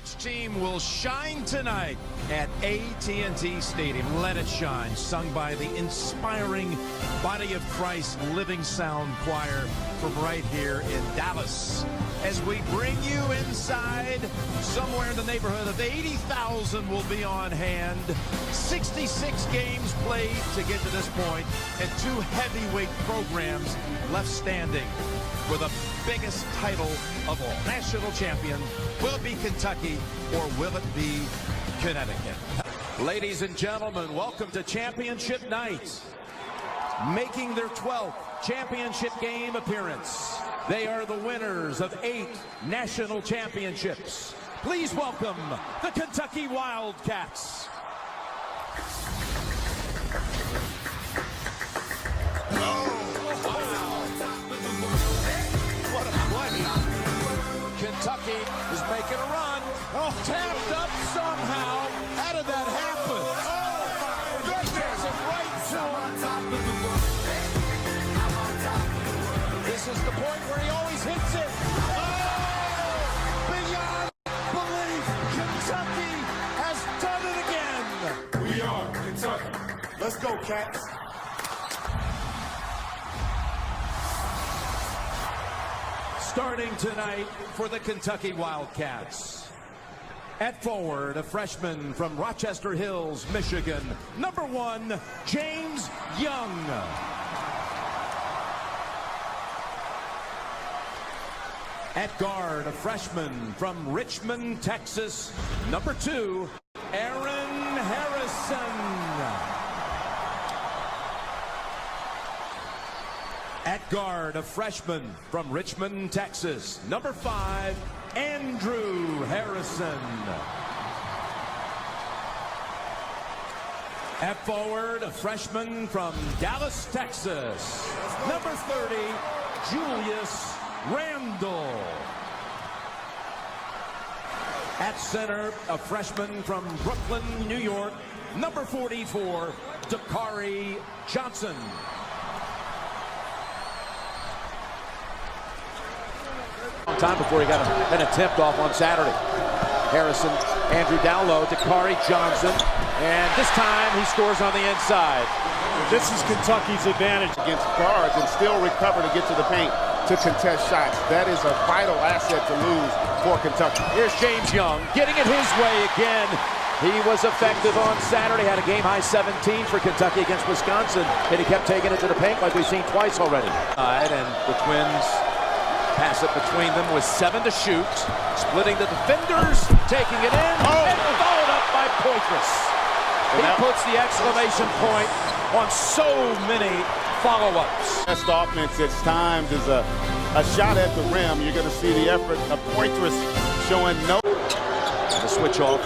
Which team will shine tonight at AT&T Stadium? Let It Shine, sung by the inspiring Body of Christ Living Sound Choir from right here in Dallas. As we bring you inside, somewhere in the neighborhood of 80,000 will be on hand. 66 games played to get to this point, and 2 heavyweight programs left standing for the biggest title of all. National champion. Will it be Kentucky or will it be Connecticut? Ladies and gentlemen, welcome to Championship Night. Making their 12th championship game appearance. They are the winners of 8 national championships. Please welcome the Kentucky Wildcats. Kentucky is making a run. Oh, tapped up somehow. How did that happen? Oh, my goodness. It right to him. This is the point where he always hits it. Oh, beyond belief. Kentucky has done it again. We are Kentucky. Let's go, Cats. Starting tonight for the Kentucky Wildcats. At forward, a freshman from Rochester Hills, Michigan, number 1, James Young. At guard, a freshman from Richmond, Texas, number 2, Aaron Harrison. At guard, a freshman from Richmond, Texas, number 5, Andrew Harrison. At forward, a freshman from Dallas, Texas, number 30, Julius Randle. At center, a freshman from Brooklyn, New York, number 44, Dakari Johnson. Time before he got an attempt off on Saturday. Harrison, Andrew down low, Dakari Johnson, and this time he scores on the inside. This is Kentucky's advantage against guards and still recover to get to the paint to contest shots. That is a vital asset to lose for Kentucky. Here's James Young getting it his way again. He was effective on Saturday, had a game-high 17 for Kentucky against Wisconsin, and he kept taking it to the paint like we've seen twice already. And the Twins pass it between them with 7 to shoot. Splitting the defenders, taking it in, and followed up by Poitras. He puts the exclamation point on so many follow-ups. Best offense at times is a shot at the rim. You're going to see the effort of Poitras showing no. The switch off.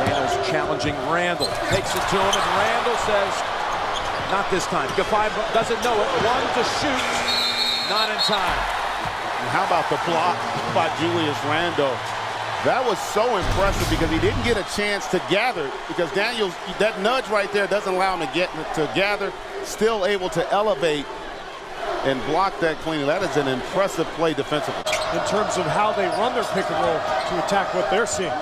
Daniels challenging Randle. Takes it to him, and Randle says, not this time. Gafai doesn't know it. 1 to shoot. Not in time. And how about the block by Julius Randle? That was so impressive because he didn't get a chance to gather, because Daniels, that nudge right there doesn't allow him to get to gather. Still able to elevate and block that cleanly. That is an impressive play defensively. in terms of how they run their pick and roll to attack what they're seeing.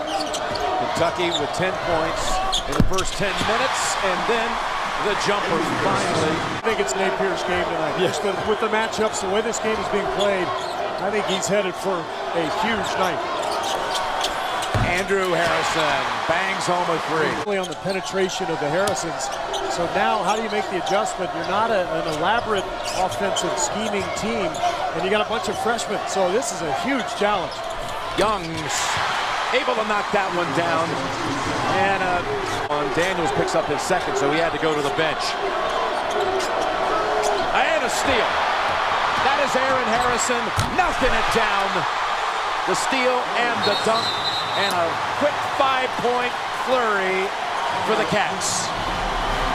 Kentucky with 10 points in the first 10 minutes, and then the jumper finally. I think it's Napier's game tonight. Yes. With the matchups, the way this game is being played, I think he's headed for a huge night. Andrew Harrison bangs home a three. On the penetration of the Harrisons. So now, how do you make the adjustment? You're not an elaborate offensive scheming team, and you got a bunch of freshmen. So this is a huge challenge. Young's able to knock that one down. And Daniels picks up his second, so he had to go to the bench. And a steal. That is Aaron Harrison knocking it down. The steal and the dunk. And a quick 5-point flurry for the Cats.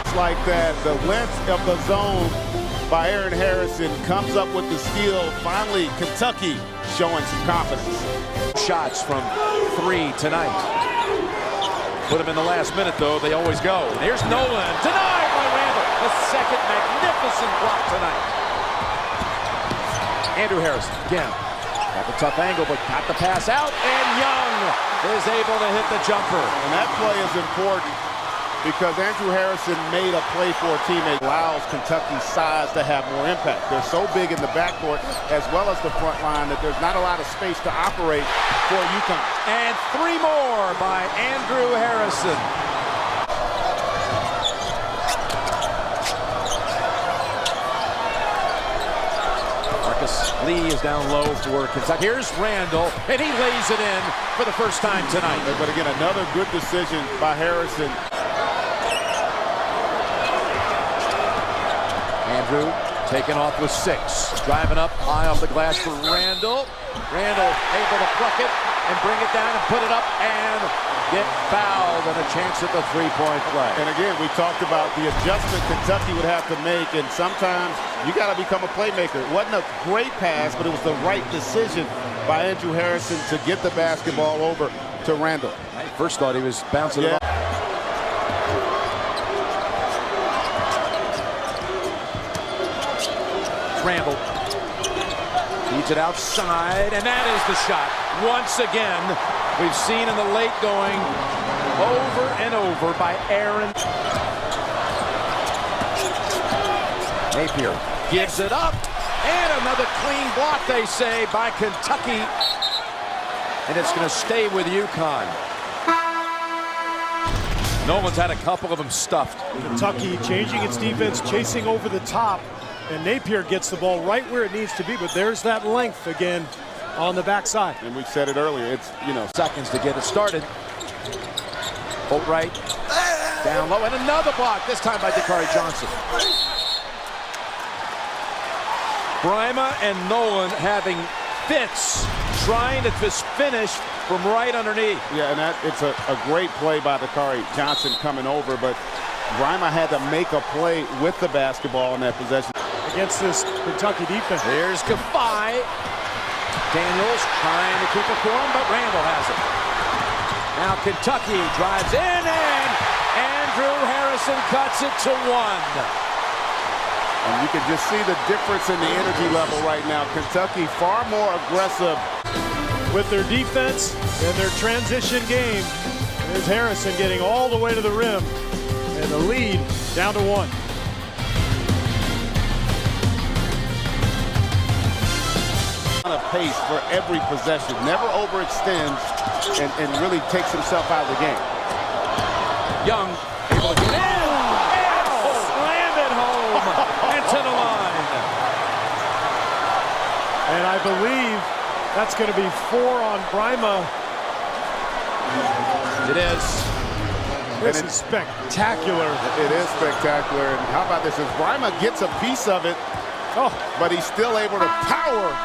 It's like that. The length of the zone by Aaron Harrison comes up with the steal. Finally, Kentucky showing some confidence. Shots from 3 tonight. Put them in the last minute, though. They always go. And here's Nolan. Denied by Randle. The second magnificent block tonight. Andrew Harrison again. Got the tough angle, but got the pass out, and Young is able to hit the jumper. And that play is important because Andrew Harrison made a play for a teammate. Allows Kentucky's size to have more impact. They're so big in the backcourt as well as the front line that there's not a lot of space to operate for UConn. And 3 more by Andrew Harrison. Lee is down low for Kentucky. Here's Randall, and he lays it in for the first time tonight. But again, another good decision by Harrison. Andrew taking off with 6. Driving up high off the glass for Randall. Randall able to pluck it and bring it down and put it up and get fouled, and a chance at the 3-point play. And again, we talked about the adjustment Kentucky would have to make, and sometimes you got to become a playmaker. It wasn't a great pass, but it was the right decision by Andrew Harrison to get the basketball over to Randall. I first thought he was bouncing it off. Randall feeds it outside, and that is the shot. Once again, we've seen in the late going over and over by Aaron. Napier gives it up, and another clean block, they say, by Kentucky. And it's going to stay with UConn. Nolan's had a couple of them stuffed. Kentucky changing its defense, chasing over the top, and Napier gets the ball right where it needs to be, but there's that length again on the backside. And we said it earlier, it's, seconds to get it started. Boatwright down low, and another block, this time by Dakari Johnson. Brima and Nolan having fits, trying to just finish from right underneath. Yeah, and it's a great play by Dakari Johnson coming over, but Brima had to make a play with the basketball in that possession. Against this Kentucky defense. Here's Gafai. Daniels trying to keep it for him, but Randall has it. Now Kentucky drives in, and Andrew Harrison cuts it to 1. And you can just see the difference in the energy level right now. Kentucky far more aggressive. With their defense and their transition game, there's Harrison getting all the way to the rim, and the lead down to 1. Of pace for every possession, never overextends and really takes himself out of the game. Young able to get in and slam it home and to the line. And I believe that's going to be 4 on Brima. It is. This is spectacular. It is spectacular. And how about this? As Brima gets a piece of it, but he's still able to power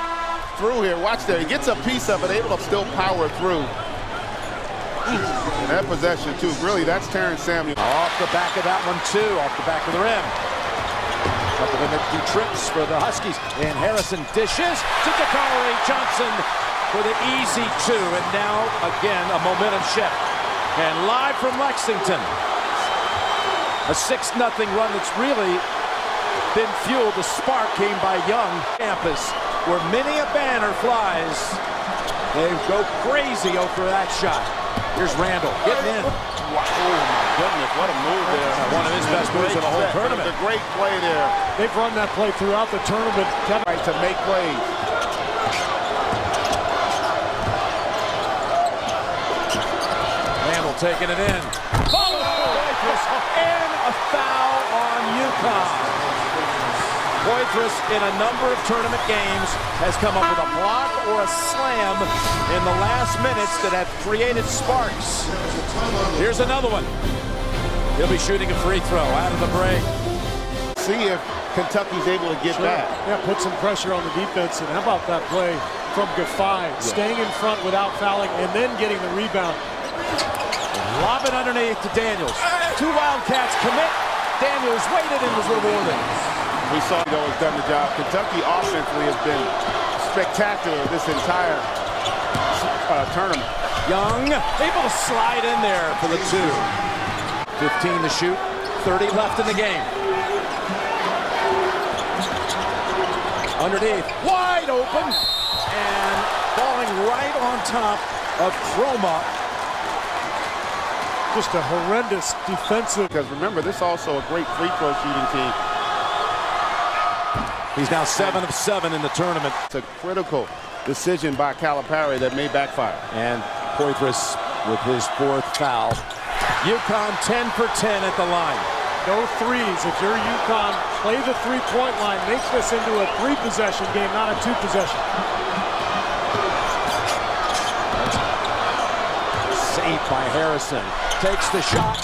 through here. Watch there. He gets a piece of it, able to still power through. And that possession, too. Really, that's Terrence Samuel. Off the back of that one, too. Off the back of the rim. Couple of empty trips for the Huskies. And Harrison dishes to Dakari Johnson for the easy 2. And now, again, a momentum shift. And live from Lexington, a 6-0 run that's really been fueled. The spark came by Young campus, where many a banner flies. They go crazy over that shot. Here's Randall getting in. Wow. Oh, my goodness, what a move there. One of his best moves in the whole tournament. A great play there. They've run that play throughout the tournament. Right to make plays. Randall taking it in. Oh! And a foul on UConn. Poitras, in a number of tournament games, has come up with a block or a slam in the last minutes that have created sparks. Here's another one. He'll be shooting a free throw out of the break. See if Kentucky's able to get back. Yeah, put some pressure on the defense. And how about that play from Gafai? Staying in front without fouling and then getting the rebound. Lob it underneath to Daniels. 2 Wildcats commit. Daniels waited and was rewarded. We saw though has done the job. Kentucky offensively has been spectacular this entire tournament. Young able to slide in there for the 2. 15 to shoot, 30 left in the game. Underneath, wide open, and falling right on top of Chroma. Just a horrendous defensive. Because remember, this is also a great free throw shooting team. He's now 7 of 7 in the tournament. It's a critical decision by Calipari that may backfire. And Poitras with his 4th foul. UConn 10 for 10 at the line. No threes. If you're UConn, play the three-point line. Make this into a 3-possession game, not a 2-possession. Saved by Harrison. Takes the shot.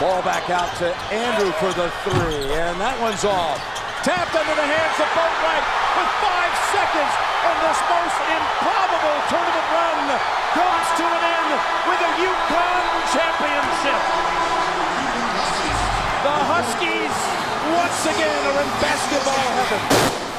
Ball back out to Andrew for the 3, and that one's off. Tapped under the hands of Boatwright with 5 seconds, and this most improbable tournament run comes to an end with a UConn championship. The Huskies once again are in basketball heaven.